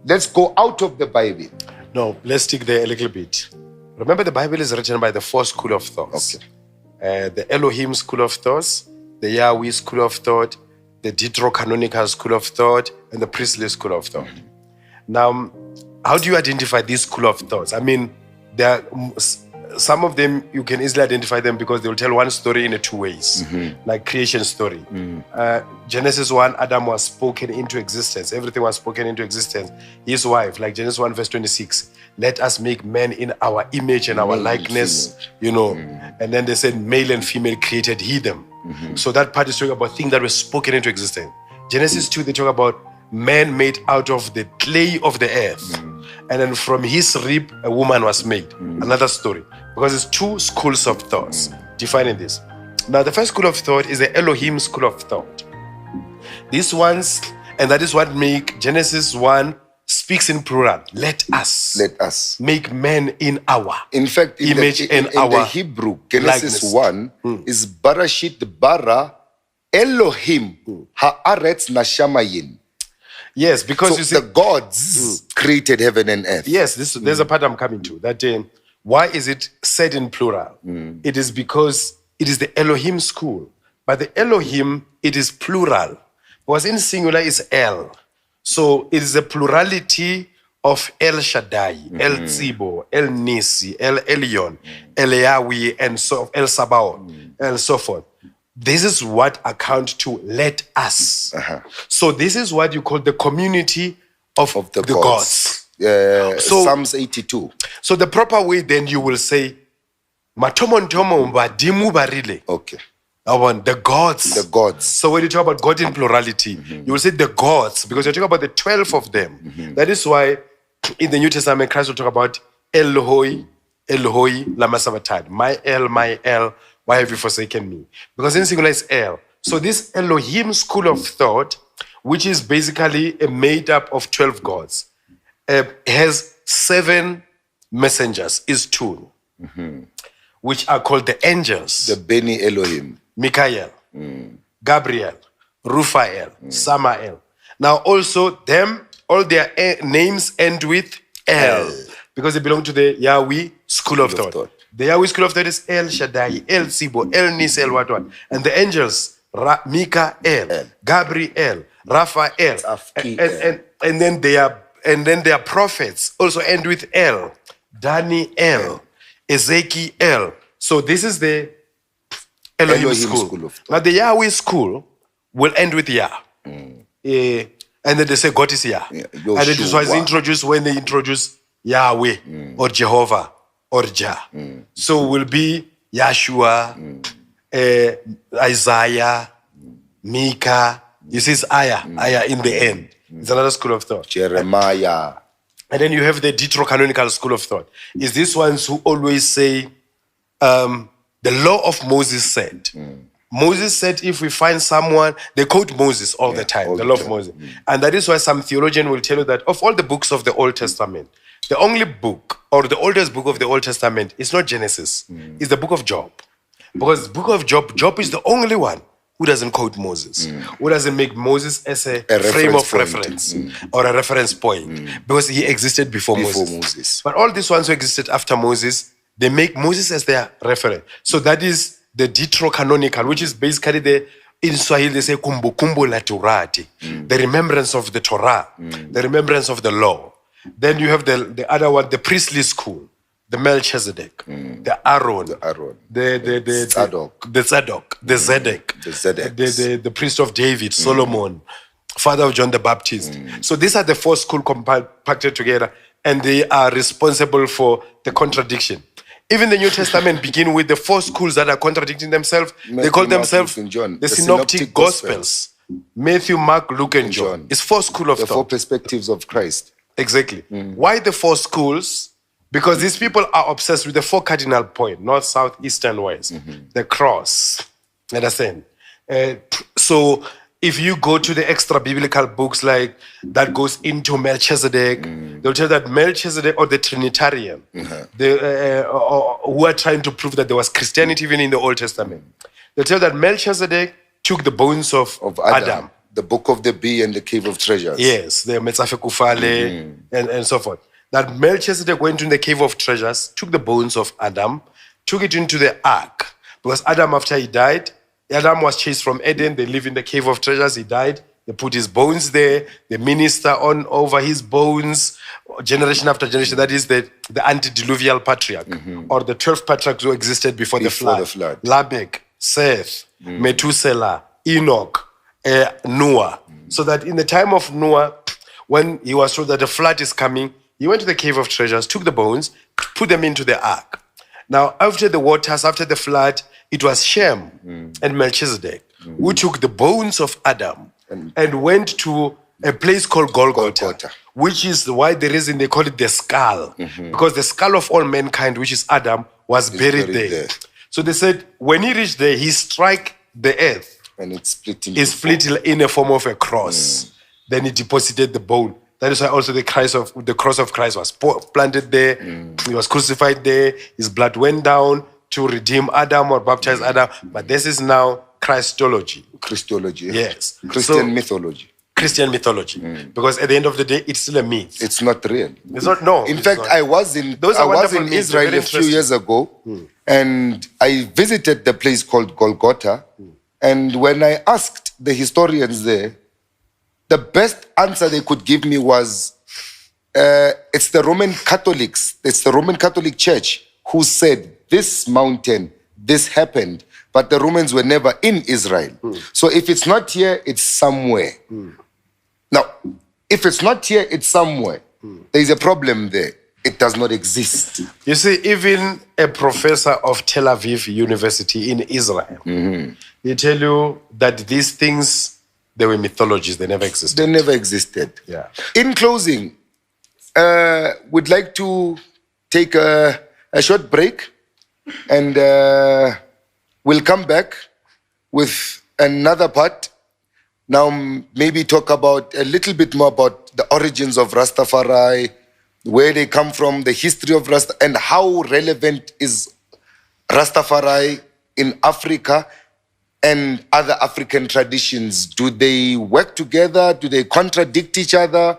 Let's go out of the Bible. No, let's stick there a little bit. Remember, the Bible is written by the four school of thoughts. Okay. The Elohim school of thoughts, the Yahweh school of thought, the Deuterocanonical school of thought, and the priestly school of thought. Now, how do you identify these school of thoughts? I mean, there are some of them, you can easily identify them because they will tell one story in two ways, like creation story. Genesis 1, Adam was spoken into existence. Everything was spoken into existence. His wife, like Genesis 1 verse 26, let us make man in our image and our likeness, you know. And then they said male and female created he them. So that part is talking about things that were spoken into existence. Genesis 2, they talk about man made out of the clay of the earth. And then from his rib, a woman was made. Another story. Because it's two schools of thoughts defining this. Now, the first school of thought is the Elohim school of thought. These ones, and that is what make Genesis 1 speaks in plural. Let us make man in our In fact, in image the, and in our the Hebrew, Genesis likeness. 1 is Barashit bara Elohim haaretz nashamayin. Yes, because So you see, the gods created heaven and earth. yes, there's a part I'm coming to. That why is it said in plural? It is because it is the Elohim school. But the Elohim, it is plural. Because in singular is El. So it is a plurality of El Shaddai, El Tzibo, El Nisi, El Elyon, El Yahweh, and so El Sabaoth, and so forth. This is what account to let us. So this is what you call the community of the gods. So- Psalms 82. So the proper way then you will say, Matomontomo mbadimu barile. Okay. The gods. The gods. So when you talk about God in plurality, you will say the gods, because you're talking about the 12 of them. That is why in the New Testament, Christ will talk about Eloi, Eloi, lama sabachthani. My El, why have you forsaken me? Because in singular is El. So this Elohim school of thought, which is basically made up of 12 gods, has 7 messengers, is 2, which are called the angels. The Beni Elohim. Michael, Gabriel, Raphael, Samael. Now also them, all their names end with El, because they belong to the Yahweh school of thought. The Yahweh school of thought is El Shaddai, El Tzibo, El Nis, El what. And the angels, Michael, Gabriel, Raphael, and then their prophets also end with El, Daniel, Ezekiel. So this is the Elohim school. of thought. Now the Yahweh school will end with Yah. And then they say God is Yah. And it is why it's introduced when they introduce Yahweh or Jehovah or Jah. So will be Yahshua, Isaiah, Micah. You see it's Ayah in the end. It's another school of thought. Jeremiah. And then you have the Deuterocanonical school of thought. Is these ones who always say, the law of Moses said. Moses said if we find someone, they quote Moses all the time, the law of Moses. And that is why some theologian will tell you that of all the books of the Old Testament, the only book or the oldest book of the Old Testament is not Genesis, it's the book of Job. Because the book of Job is the only one who doesn't quote Moses, who doesn't make Moses as a frame of reference or a reference point, because he existed before Moses. But all these ones who existed after Moses, they make Moses as their reference. So that is the Deuterocanonical, which is basically in Swahili they say kumbukumbu la Torati, the remembrance of the Torah, the remembrance of the law. Then you have the other one, the priestly school, the Melchizedek, the Aaron, the Zadok, the Zedek, the priest of David, Solomon, father of John the Baptist. So these are the 4 schools compacted together, and they are responsible for the contradiction. Even the New Testament begin with the 4 schools that are contradicting themselves. They call themselves the Synoptic Gospels. Matthew, Mark, Luke, and John. It's 4 schools of thought. The 4 perspectives of Christ. Exactly. Why the 4 schools? Because these people are obsessed with the 4 cardinal points, north, south, east, and west. The cross. Understand? So if you go to the extra biblical books like that goes into Melchizedek, they'll tell that Melchizedek, or the Trinitarian, who are trying to prove that there was Christianity even in the Old Testament, they'll tell that Melchizedek took the bones of Adam, the Book of the Bee and the Cave of Treasures. Yes, the Metzafe Kufale and so forth. That Melchizedek went in the cave of treasures, took the bones of Adam, took it into the ark. Because Adam, after he died, Adam was chased from Eden. They live in the cave of treasures. He died. They put his bones there. They minister on over his bones, generation after generation. That is the antediluvial patriarch, or the 12 patriarchs who existed before the flood. Lamech, Seth, Methuselah, Enoch, Noah. So that in the time of Noah, when he was told that the flood is coming, he went to the cave of treasures, took the bones, put them into the ark. Now, after the waters, after the flood, it was Shem and Melchizedek who took the bones of Adam and went to a place called Golgotha, which is why the reason they call it the skull, because the skull of all mankind, which is Adam, was buried there. So they said, when he reached there, he struck the earth. And it split in a form of a cross. Then he deposited the bone. That is why also the cross of Christ was planted there. He was crucified there. His blood went down to redeem Adam or baptize Adam. But this is now Christology. Christology. Yes. Christian mythology. Christian mythology. Because at the end of the day, it's still a myth. It's not real. It's not, no. In fact, I was in Israel a few years ago, and I visited the place called Golgotha. And when I asked the historians there, the best answer they could give me was, it's the Roman Catholics, it's the Roman Catholic Church who said this mountain, this happened, but the Romans were never in Israel. So if it's not here, it's somewhere. Now, if it's not here, it's somewhere. There is a problem there. It does not exist. You see, even a professor of Tel Aviv University in Israel, they tell you that these things, they were mythologies, they never existed. They never existed. Yeah. In closing, we'd like to take a short break, and we'll come back with another part. Now, maybe talk about a little bit more about the origins of Rastafari, where they come from, the history of Rasta, and how relevant is Rastafari in Africa and other African traditions. Do they work together? Do they contradict each other?